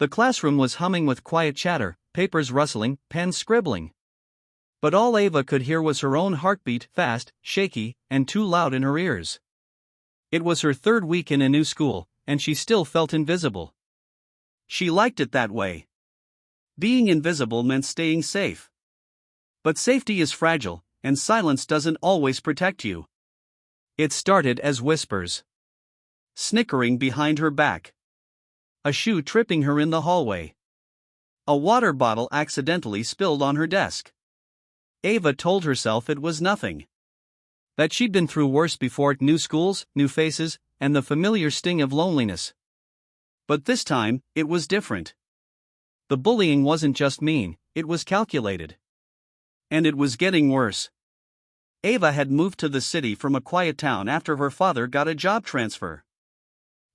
The classroom was humming with quiet chatter, papers rustling, pens scribbling. But all Ava could hear was her own heartbeat, fast, shaky, and too loud in her ears. It was her third week in a new school, and she still felt invisible. She liked it that way. Being invisible meant staying safe. But safety is fragile, and silence doesn't always protect you. It started as whispers. Snickering behind her back. A shoe tripping her in the hallway. A water bottle accidentally spilled on her desk. Ava told herself it was nothing. That she'd been through worse before: new schools, new faces, and the familiar sting of loneliness. But this time, it was different. The bullying wasn't just mean, it was calculated. And it was getting worse. Ava had moved to the city from a quiet town after her father got a job transfer.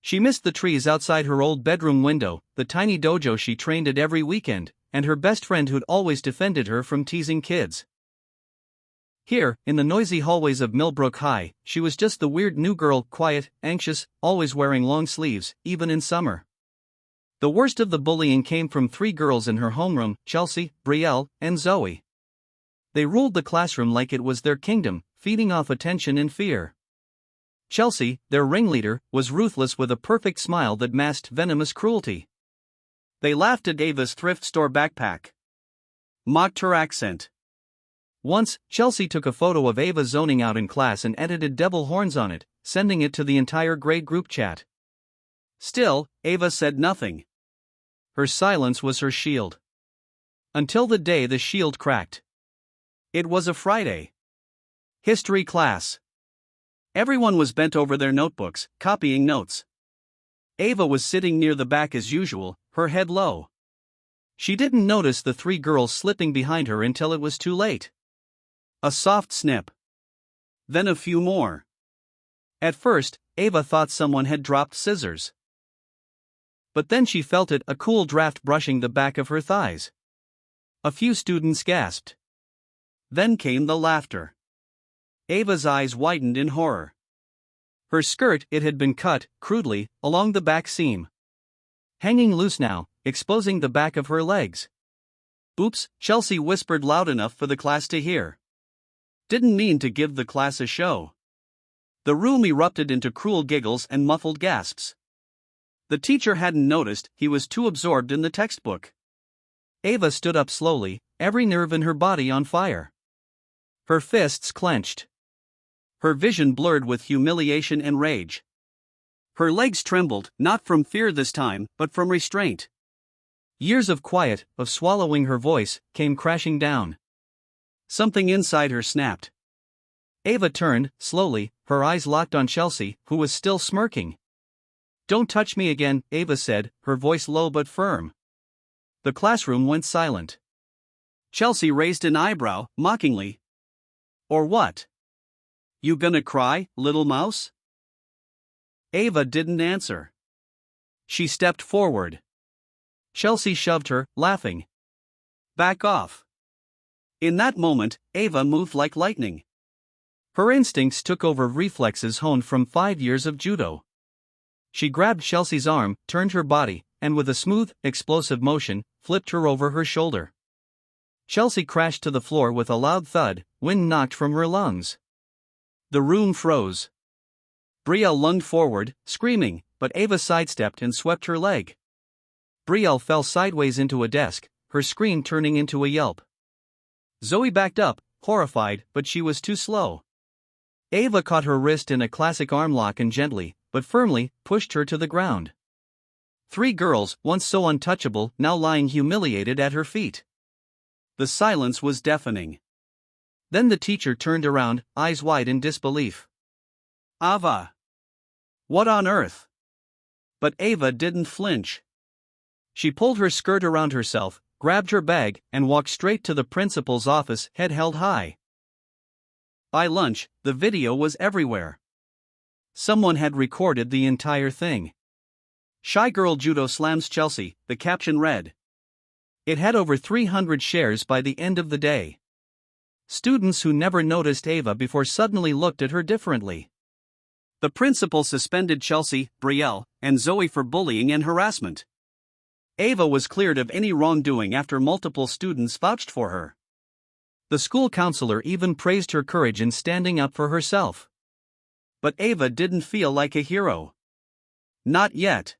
She missed the trees outside her old bedroom window, the tiny dojo she trained at every weekend, and her best friend who'd always defended her from teasing kids. Here, in the noisy hallways of Millbrook High, she was just the weird new girl, quiet, anxious, always wearing long sleeves, even in summer. The worst of the bullying came from three girls in her homeroom: Chelsea, Brielle, and Zoe. They ruled the classroom like it was their kingdom, feeding off attention and fear. Chelsea, their ringleader, was ruthless with a perfect smile that masked venomous cruelty. They laughed at Ava's thrift store backpack. Mocked her accent. Once, Chelsea took a photo of Ava zoning out in class and edited devil horns on it, sending it to the entire grade group chat. Still, Ava said nothing. Her silence was her shield. Until the day the shield cracked. It was a Friday. History class. Everyone was bent over their notebooks, copying notes. Ava was sitting near the back as usual, her head low. She didn't notice the three girls slipping behind her until it was too late. A soft snip. Then a few more. At first, Ava thought someone had dropped scissors. But then she felt it, a cool draft brushing the back of her thighs. A few students gasped. Then came the laughter. Ava's eyes widened in horror. Her skirt, it had been cut, crudely, along the back seam. Hanging loose now, exposing the back of her legs. Oops, Chelsea whispered loud enough for the class to hear. Didn't mean to give the class a show. The room erupted into cruel giggles and muffled gasps. The teacher hadn't noticed, he was too absorbed in the textbook. Ava stood up slowly, every nerve in her body on fire. Her fists clenched. Her vision blurred with humiliation and rage. Her legs trembled, not from fear this time, but from restraint. Years of quiet, of swallowing her voice, came crashing down. Something inside her snapped. Ava turned, slowly, her eyes locked on Chelsea, who was still smirking. "Don't touch me again," Ava said, her voice low but firm. The classroom went silent. Chelsea raised an eyebrow, mockingly. "Or what? You gonna cry, little mouse?" Ava didn't answer. She stepped forward. Chelsea shoved her, laughing. "Back off." In that moment, Ava moved like lightning. Her instincts took over reflexes honed from 5 years of judo. She grabbed Chelsea's arm, turned her body, and with a smooth, explosive motion, flipped her over her shoulder. Chelsea crashed to the floor with a loud thud, wind knocked from her lungs. The room froze. Brielle lunged forward, screaming, but Ava sidestepped and swept her leg. Brielle fell sideways into a desk, her scream turning into a yelp. Zoe backed up, horrified, but she was too slow. Ava caught her wrist in a classic arm lock and gently, but firmly, pushed her to the ground. 3 girls, once so untouchable, now lying humiliated at her feet. The silence was deafening. Then the teacher turned around, eyes wide in disbelief. "Ava! What on earth?" But Ava didn't flinch. She pulled her skirt around herself, grabbed her bag, and walked straight to the principal's office, head held high. By lunch, the video was everywhere. Someone had recorded the entire thing. "Shy girl judo slams Chelsea," the caption read. It had over 300 shares by the end of the day. Students who never noticed Ava before suddenly looked at her differently. The principal suspended Chelsea, Brielle, and Zoe for bullying and harassment. Ava was cleared of any wrongdoing after multiple students vouched for her. The school counselor even praised her courage in standing up for herself. But Ava didn't feel like a hero. Not yet.